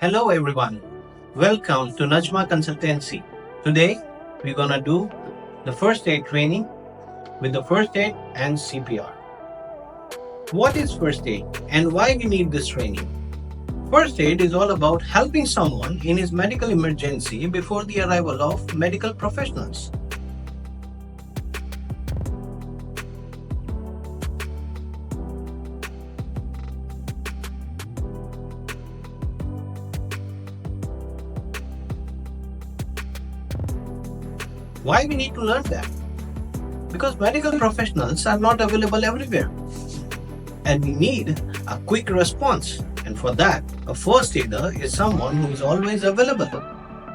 Hello everyone, welcome to Najma Consultancy. Today we're gonna do the first aid training with the first aid and CPR. What is first aid and why we need this training? First aid is all about helping someone in his medical emergency before the arrival of medical professionals. Why we need to learn that? Because medical professionals are not available everywhere. And we need a quick response. And for that, a first aider is someone who is always available.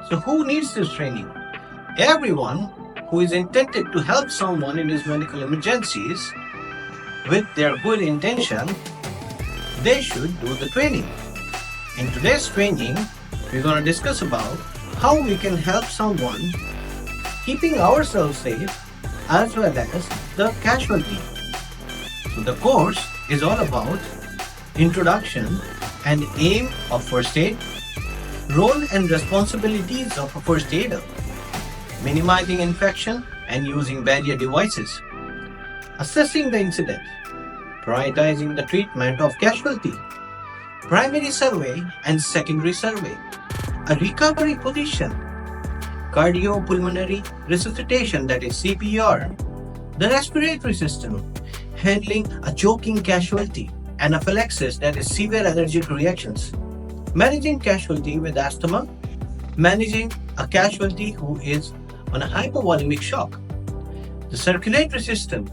So who needs this training? Everyone who is intended to help someone in his medical emergencies with their good intention, they should do the training. In today's training, we're going to discuss about how we can help someone keeping ourselves safe as well as the casualty. So the course is all about introduction and aim of first aid, role and responsibilities of a first aider, minimizing infection and using barrier devices, assessing the incident, prioritizing the treatment of casualty, primary survey and secondary survey, a recovery position, cardiopulmonary resuscitation, that is CPR, the respiratory system, handling a choking casualty, anaphylaxis, that is severe allergic reactions, managing casualty with asthma, managing a casualty who is on a hypovolemic shock, the circulatory system,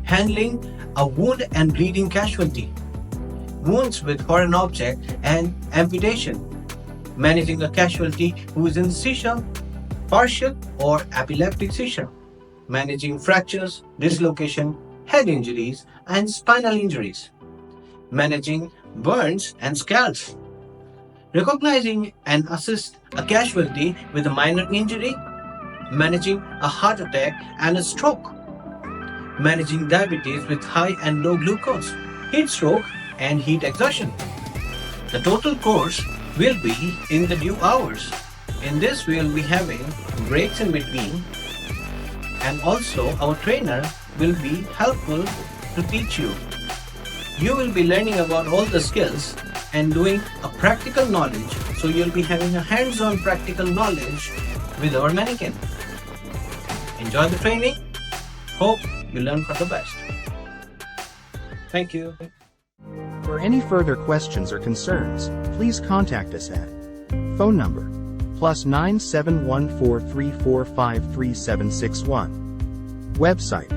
handling a wound and bleeding casualty, wounds with foreign object and amputation, managing a casualty who is in seizure, partial or epileptic seizure, managing fractures, dislocation, head injuries, and spinal injuries, managing burns and scalds, recognizing and assist a casualty with a minor injury, managing a heart attack and a stroke, managing diabetes with high and low glucose, heat stroke, and heat exhaustion. The total course will be in the due hours. In this, we will be having breaks in between, and also our trainer will be helpful to teach you. You will be learning about all the skills and doing a practical knowledge, so you'll be having a hands-on practical knowledge with our mannequin. Enjoy the training. Hope you learn for the best. Thank you. For any further questions or concerns, please contact us at phone number +9 71434533761. Website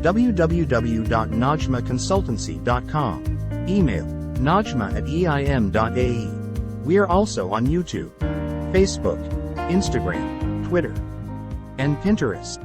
www.najmaconsultancy.com. Email najma@eim.ae. We are also on YouTube, Facebook, Instagram, Twitter, and Pinterest.